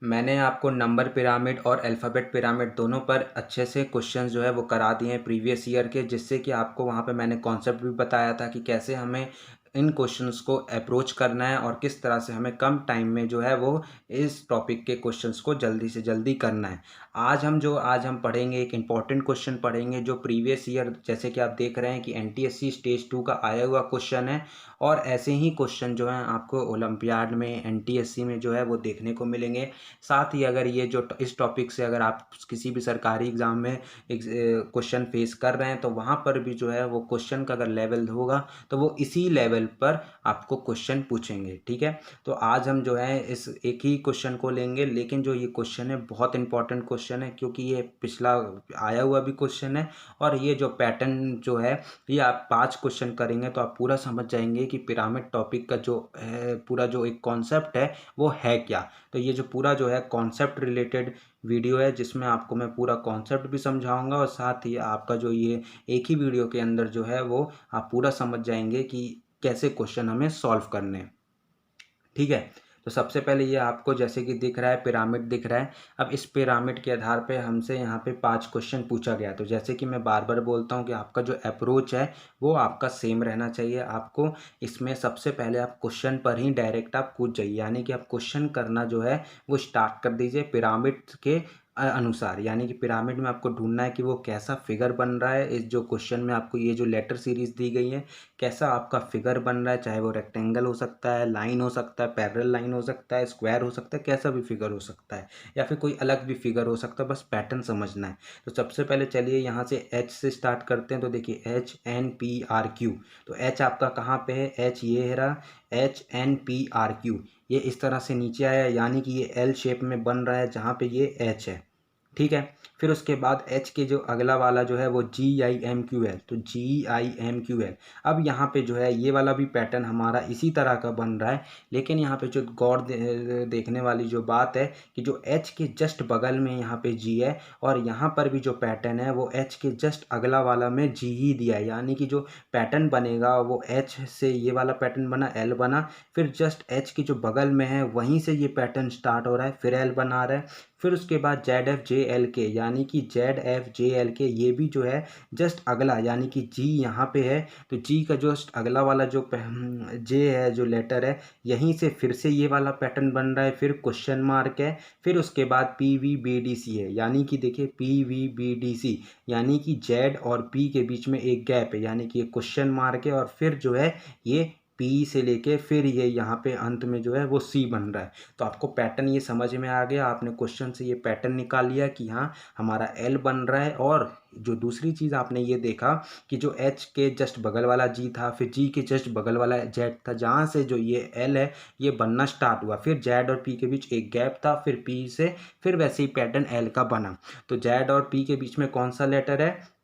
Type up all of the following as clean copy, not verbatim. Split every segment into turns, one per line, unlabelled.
मैंने आपको number pyramid और अल्फ़ाबेट पिरामिड दोनों पर अच्छे से क्वेश्चंस जो है वो करा दिए हैं प्रीवियस ईयर के, जिससे कि आपको वहाँ पे मैंने कॉन्सेप्ट भी बताया था कि कैसे हमें इन क्वेश्चंस को अप्रोच करना है और किस तरह से हमें कम टाइम में जो है वो इस टॉपिक के क्वेश्चंस को जल्दी से जल्दी करना है। आज हम पढ़ेंगे एक इम्पॉर्टेंट क्वेश्चन पढ़ेंगे जो प्रीवियस ईयर, जैसे कि आप देख रहे हैं कि एनटीएससी स्टेज 2 का आया हुआ क्वेश्चन है। और ऐसे ही क्वेश्चन जो हैं आपको ओलंपियाड में, एनटीएससी में जो है वो देखने को मिलेंगे। साथ ही अगर ये जो इस टॉपिक से अगर आप किसी भी सरकारी एग्ज़ाम में एक क्वेश्चन फेस कर रहे हैं तो वहाँ पर भी जो है वो क्वेश्चन का अगर लेवल होगा तो वो इसी लेवल पर आपको क्वेश्चन पूछेंगे। ठीक है, तो आज हम जो है इस एक ही क्वेश्चन को लेंगे, लेकिन जो ये क्वेश्चन है बहुत इंपॉर्टेंट क्वेश्चन है, क्योंकि ये पिछला आया हुआ भी क्वेश्चन है। और ये जो पैटर्न जो है, ये आप 5 क्वेश्चन करेंगे तो आप पूरा समझ जाएंगे कि पिरामिड टॉपिक का जो है पूरा जो एक कॉन्सेप्ट है वो है क्या। तो ये जो पूरा जो है कॉन्सेप्ट रिलेटेड वीडियो है, जिसमें आपको मैं पूरा कॉन्सेप्ट भी समझाऊंगा और साथ ही आपका जो ये एक ही वीडियो के अंदर जो है वो आप पूरा समझ जाएंगे कि कैसे क्वेश्चन हमें सॉल्व करने हैं। ठीक है, तो सबसे पहले ये आपको जैसे कि दिख रहा है पिरामिड दिख रहा है। अब इस पिरामिड के आधार पे हमसे यहाँ पे 5 क्वेश्चन पूछा गया। तो जैसे कि मैं बार बार बोलता हूँ कि आपका जो अप्रोच है वो आपका सेम रहना चाहिए। आपको इसमें सबसे पहले आप क्वेश्चन पर ही डायरेक्ट आप कूद जाइए, यानी कि आप क्वेश्चन करना जो है वो स्टार्ट कर दीजिए पिरामिड के अनुसार। यानी कि पिरामिड में आपको ढूंढना है कि वो कैसा फिगर बन रहा है। इस जो क्वेश्चन में आपको ये जो लेटर सीरीज दी गई है, कैसा आपका फिगर बन रहा है, चाहे वो रेक्टेंगल हो सकता है, लाइन हो सकता है, पैरेलल लाइन हो सकता है, स्क्वायर हो सकता है, कैसा भी फिगर हो सकता है, या फिर कोई अलग भी फिगर हो सकता है, बस पैटर्न समझना है। तो सबसे पहले चलिए यहाँ से एच से स्टार्ट करते हैं। तो देखिए HNPRQ, तो एच आपका कहाँ पे है, एच ये है रहा, HNPRQ। ये इस तरह से नीचे आया, यानी कि ये एल शेप में बन रहा है जहाँ पे ये एच है। ठीक है, फिर उसके बाद एच के जो अगला वाला जो है वो GIMQL, तो GIMQL। अब यहाँ पे जो है ये वाला भी पैटर्न हमारा इसी तरह का बन रहा है, लेकिन यहाँ पे जो देखने वाली जो बात है कि जो एच के जस्ट बगल में यहाँ पे जी है, और यहाँ पर भी जो पैटर्न है वो एच के जस्ट अगला वाला में जी ही दिया है। यानी कि जो पैटर्न बनेगा वो एच से ये वाला पैटर्न बना, एल बना, फिर जस्ट एच के जो बगल में है वहीं से ये पैटर्न स्टार्ट हो रहा है, फिर एल बना रहा है। फिर उसके बाद ZFJLK, यानी कि ZFJLK ये भी जो है जस्ट अगला, यानी कि जी यहाँ पे है, तो जी का जस्ट अगला वाला जो जे है जो लेटर है, यहीं से फिर से ये वाला पैटर्न बन रहा है, फिर क्वेश्चन मार्क है। फिर उसके बाद PVBDC है, यानी कि देखिए PVBDC, यानी कि जेड और पी के बीच में एक गैप है, यानी कि एक क्वेश्चन मार्क है, और फिर जो है ये पी से लेके फिर ये यहाँ पे अंत में जो है वो सी बन रहा है। तो आपको पैटर्न ये समझ में आ गया, आपने क्वेश्चन से ये पैटर्न निकाल लिया कि हाँ हमारा एल बन रहा है। और जो दूसरी चीज़ आपने ये देखा कि जो एच के जस्ट बगल वाला जी था, फिर जी के जस्ट बगल वाला जेड था, जहाँ से जो ये एल है ये बनना स्टार्ट हुआ, फिर जेड और पी के बीच एक गैप था, फिर पी से फिर वैसे ही पैटर्न एल का बना। तो जेड और पी के बीच में कौन सा लेटर है,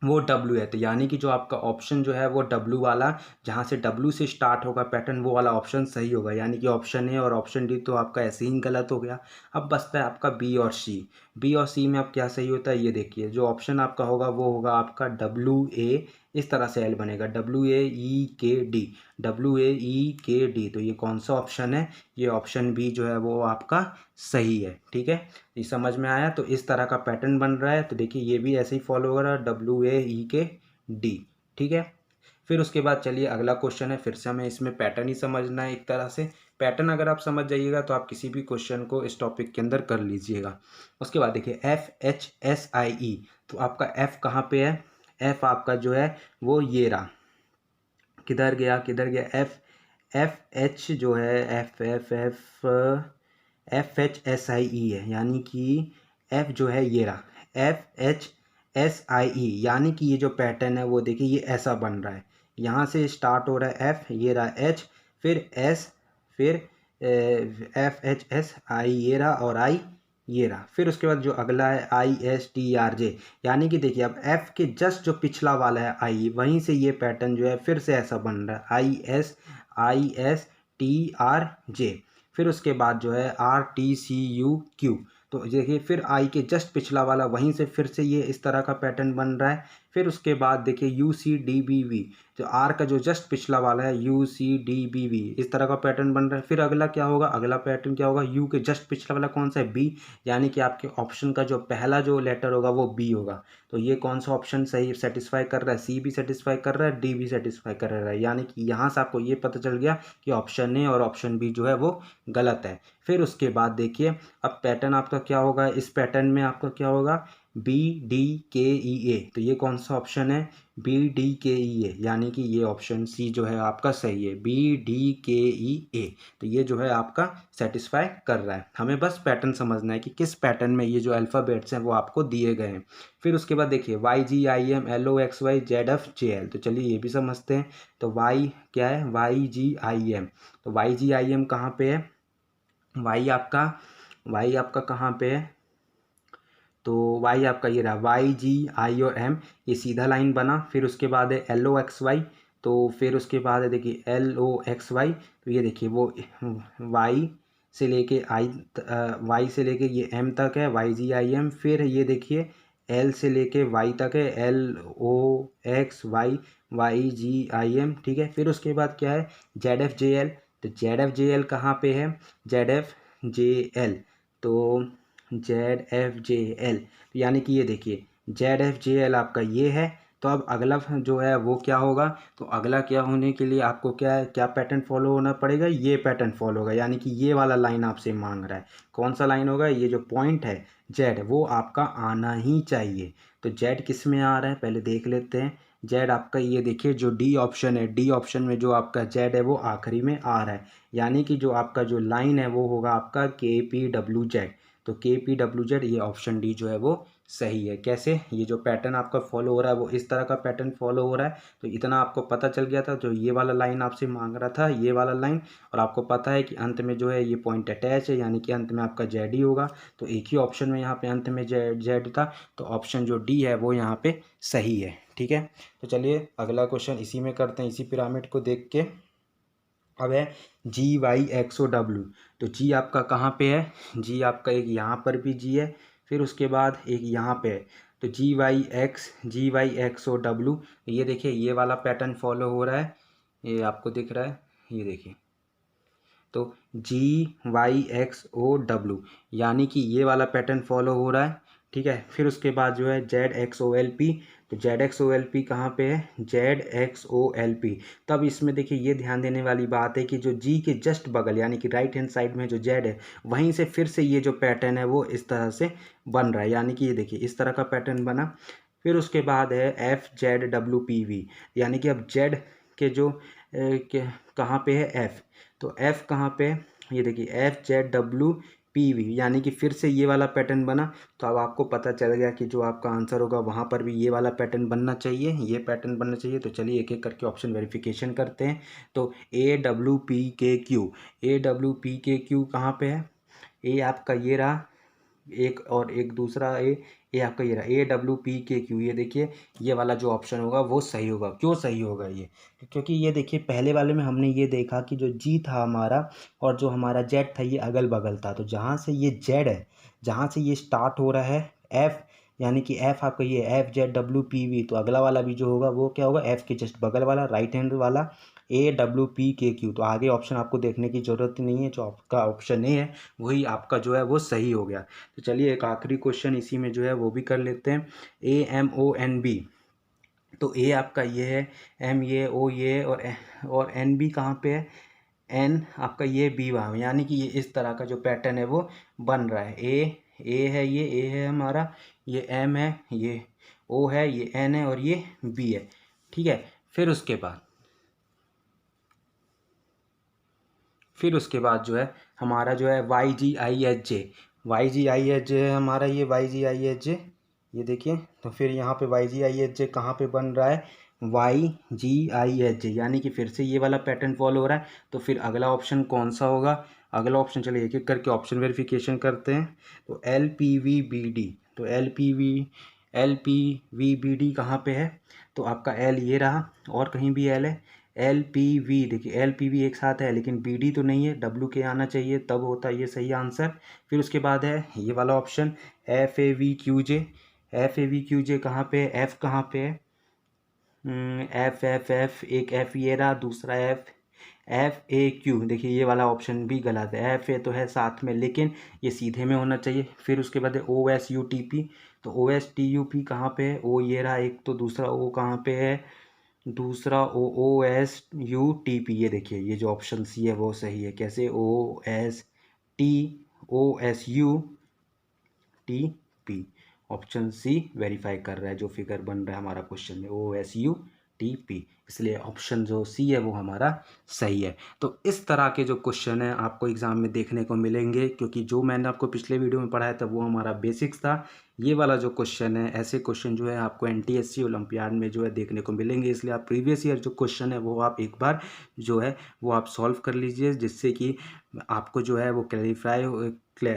वो डब्ल्यू है। तो यानी कि जो आपका ऑप्शन जो है वो डब्ल्यू वाला, जहाँ से डब्ल्यू से स्टार्ट होगा पैटर्न, वो वाला ऑप्शन सही होगा। यानी कि ऑप्शन ए और ऑप्शन डी तो आपका ऐसे ही गलत हो गया। अब बचता है आपका बी और सी। बी और सी में अब क्या सही होता है ये देखिए, जो ऑप्शन आपका होगा वो होगा आपका WA, इस तरह से एल बनेगा WAEKD, WAEKD। तो ये कौन सा ऑप्शन है, ये ऑप्शन बी जो है वो आपका सही है। ठीक है, ये समझ में आया। तो इस तरह का पैटर्न बन रहा है, तो देखिए ये भी ऐसे ही फॉलो हो रहा है WAEKD। ठीक है, फिर उसके बाद चलिए अगला क्वेश्चन है, फिर से हमें इसमें पैटर्न ही समझना है एक तरह से। पैटर्न अगर आप समझ जाइएगा तो आप किसी भी क्वेश्चन को इस टॉपिक के अंदर कर लीजिएगा। उसके बाद देखिए FHSIE, तो आपका एफ कहाँ पे है, एफ आपका जो है वो ये रहा, किधर गया किधर गया, एफ जो है FHSIE है, यानी कि एफ जो है ये रहा FHSIE, यानी कि ये जो पैटर्न है वो देखिए ये ऐसा बन रहा है। यहाँ से स्टार्ट हो रहा है एफ, ये रहा एच, फिर एस, फिर FHSI ये रहा, और आई ये रहा। फिर उसके बाद जो अगला है ISTRJ, यानी कि देखिए अब एफ के जस्ट जो पिछला वाला है आई, वहीं से ये पैटर्न जो है फिर से ऐसा बन रहा है ISTRJ। फिर उसके बाद जो है RTCUQ, तो देखिए फिर आई के जस्ट पिछला वाला वहीं से फिर से ये इस तरह का पैटर्न बन रहा है। फिर उसके बाद देखिए U C D B V, जो आर का जो जस्ट पिछला वाला है U C D B V, इस तरह का पैटर्न बन रहा है। फिर अगला क्या होगा, अगला पैटर्न क्या होगा, यू के जस्ट पिछला वाला कौन सा है, बी, यानी कि आपके ऑप्शन का जो पहला जो लेटर होगा वो बी होगा। तो ये कौन सा ऑप्शन सही सेटिस्फाई कर रहा है, सी भी सेटिस्फाई कर रहा है, डी भी सेटिस्फाई कर रहा है, यानी कि यहाँ से आपको ये पता चल गया कि ऑप्शन ए और ऑप्शन बी जो है वो गलत है। फिर उसके बाद देखिए अब पैटर्न आपका क्या होगा, इस पैटर्न में आपका क्या होगा, बी डी के ई ए, तो ये कौन सा ऑप्शन है, बी डी के ई ए, यानी कि ये ऑप्शन सी जो है आपका सही है, बी डी के ई ए। तो ये जो है आपका सेटिस्फाई कर रहा है। हमें बस पैटर्न समझना है कि किस पैटर्न में ये जो अल्फ़ाबेट्स हैं वो आपको दिए गए हैं। फिर उसके बाद देखिए Y G I M L O X Y Z F J L, तो चलिए ये भी समझते हैं। तो वाई क्या है, वाई जी आई एम, तो वाई जी आई एम कहाँ पे है, वाई आपका कहाँ पे है, तो वाई आपका ये रहा, वाई जी आई और एम, ये सीधा लाइन बना। फिर उसके बाद है एल ओ एक्स वाई, तो फिर उसके बाद है देखिए एल ओ एक्स वाई, तो ये देखिए वो वाई से लेके वाई से लेके ये एम तक है, वाई जी आई एम। फिर ये देखिए एल से लेके वाई तक है, L O X Y, Y G I M, ठीक है। फिर उसके बाद क्या है, जेड एफ जे एल, तो जेड एफ जे एल कहाँ पे है, जेड एफ जे एल, तो जेड एफ जे एल, यानी कि ये देखिए जेड एफ जे एल आपका ये है। तो अब अगला जो है वो क्या होगा, तो अगला क्या होने के लिए आपको क्या है, क्या पैटर्न फॉलो होना पड़ेगा, ये पैटर्न फॉलो होगा, यानी कि ये वाला लाइन आपसे मांग रहा है। कौन सा लाइन होगा, ये जो पॉइंट है जेड वो आपका आना ही चाहिए। तो जेड किस में आ रहा है पहले देख लेते हैं। जेड आपका ये देखिए जो डी ऑप्शन है, डी ऑप्शन में जो आपका जेड है वो आखिरी में आ रहा है, यानी कि जो आपका जो लाइन है वो होगा आपका के पी डब्ल्यू जेड। तो के पी डब्ल्यू जेड, ये ऑप्शन डी जो है वो सही है। कैसे, ये जो पैटर्न आपका फॉलो हो रहा है वो इस तरह का पैटर्न फॉलो हो रहा है। तो इतना आपको पता चल गया था, जो ये वाला लाइन आपसे मांग रहा था ये वाला लाइन, और आपको पता है कि अंत में जो है ये पॉइंट अटैच है, यानी कि अंत में आपका जेड ही होगा। तो एक ही ऑप्शन में यहाँ पे अंत में जेड था, तो ऑप्शन जो डी है वो यहाँ पे सही है, ठीक है। तो चलिए अगला क्वेश्चन इसी में करते हैं, इसी पिरामिड को देख के। अब है जी वाई एक्स ओ डब्ल्यू, तो जी आपका कहाँ पे है, जी आपका एक यहाँ पर भी जी है, फिर उसके बाद एक यहाँ पे है। तो जी वाई एक्स ओ डब्ल्यू, ये देखिए ये वाला पैटर्न फॉलो हो रहा है, ये आपको दिख रहा है, ये देखिए। तो जी वाई एक्स ओ डब्ल्यू, यानी कि ये वाला पैटर्न फॉलो हो रहा है, ठीक है। फिर उसके बाद जो है Z X O L P, तो Z X O L P कहाँ पे है, Z X O L P. तब इसमें देखिए ये ध्यान देने वाली बात है कि जो जी के जस्ट बगल यानी कि राइट हैंड साइड में जो जेड है, वहीं से फिर से ये जो पैटर्न है वो इस तरह से बन रहा है, यानी कि ये देखिए इस तरह का पैटर्न बना। फिर उसके बाद है F Z W P V, यानी कि अब जेड के जो कहाँ पे है, एफ, तो एफ कहाँ पे है, ये देखिए F Z W P V, यानी कि फिर से ये वाला पैटर्न बना। तो अब आपको पता चल गया कि जो आपका आंसर होगा वहाँ पर भी ये वाला पैटर्न बनना चाहिए, ये पैटर्न बनना चाहिए। तो चलिए एक एक करके ऑप्शन वेरिफिकेशन करते हैं। तो ए डब्ल्यू पी के क्यू, ए डब्ल्यू पी के क्यू कहाँ पे है, ए आपका ये रहा एक, और एक दूसरा ए आपका ये रहा, ए डब्ल्यू पी के क्यू, ये देखिए ये वाला जो ऑप्शन होगा वो सही होगा। क्यों सही होगा ये, क्योंकि ये देखिए पहले वाले में हमने ये देखा कि जो जी था हमारा और जो हमारा जेड था ये अगल बगल था। तो जहाँ से ये जेड है, जहाँ से ये स्टार्ट हो रहा है एफ, यानी कि एफ आपका ये F Z W P V, तो अगला वाला भी जो होगा वो क्या होगा, एफ के जस्ट बगल वाला राइट हैंड वाला ए डब्ल्यू पी के क्यू। तो आगे ऑप्शन आपको देखने की ज़रूरत ही नहीं है, जो आपका ऑप्शन ए है वही आपका जो है वो सही हो गया। तो चलिए एक आखिरी क्वेश्चन इसी में जो है वो भी कर लेते हैं। A M O N B, तो ए आपका ये है, एम ये, ओ ये, और एन बी कहाँ पे है, एन आपका ये बी वहाँ, यानी कि ये इस तरह का जो पैटर्न है वो बन रहा है। ए है, ये ए है हमारा, ये एम है, ये ओ है, ये एन है और ये बी है, ठीक है। फिर उसके बाद जो है हमारा जो है Y G I H J, Y G I H J है हमारा, ये वाई जी आई एच जे, ये देखिए। तो फिर यहाँ पे वाई जी आई एच जे कहाँ पे बन रहा है, वाई जी आई एच जे, यानी कि फिर से ये वाला पैटर्न फॉलो हो रहा है। तो फिर अगला ऑप्शन कौन सा होगा, अगला ऑप्शन चलिए एक एक करके ऑप्शन वेरिफिकेशन करते हैं। तो L P V B D, तो L P V B D कहाँ पे है, तो आपका एल ये रहा और कहीं भी एल है, LPV, देखिए LPV एक साथ है लेकिन BD तो नहीं है, W के आना चाहिए तब होता है ये सही आंसर। फिर उसके बाद है ये वाला ऑप्शन FAVQJ। FAVQJ कहाँ पे है, F कहाँ पे है, F, एक F ये रहा, दूसरा FAQ, देखिए ये वाला ऑप्शन भी गलत है। FA तो है साथ में लेकिन ये सीधे में होना चाहिए। फिर उसके बाद है OSUTP, तो OSTUP कहाँ पे है, O ये रहा एक, तो दूसरा O कहाँ पे है, दूसरा OSUTP, ये देखिए ये जो ऑप्शन सी है वो सही है। कैसे, OSTOSUTP, ऑप्शन सी वेरीफाई कर रहा है जो फिगर बन रहा है हमारा क्वेश्चन में, OSUTP, इसलिए ऑप्शन जो सी है वो हमारा सही है। तो इस तरह के जो क्वेश्चन है आपको एग्जाम में देखने को मिलेंगे, क्योंकि जो मैंने आपको पिछले वीडियो में पढ़ाया था वो हमारा बेसिक्स था। ये वाला जो क्वेश्चन है, ऐसे क्वेश्चन जो है आपको NTSC ओलंपियाड में जो है देखने को मिलेंगे, इसलिए आप प्रीवियस ईयर जो क्वेश्चन है वो आप एक बार जो है वो आप सॉल्व कर लीजिए, जिससे कि आपको जो है वो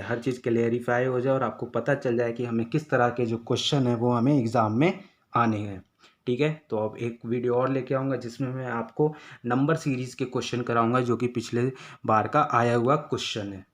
हर चीज़ क्लेरिफाई हो जाए और आपको पता चल जाए कि हमें किस तरह के जो क्वेश्चन है वो हमें एग्ज़ाम में आने हैं। ठीक है, तो अब एक वीडियो और लेके आऊँगा जिसमें मैं आपको नंबर सीरीज़ के क्वेश्चन कराऊँगा, जो कि पिछले बार का आया हुआ क्वेश्चन है।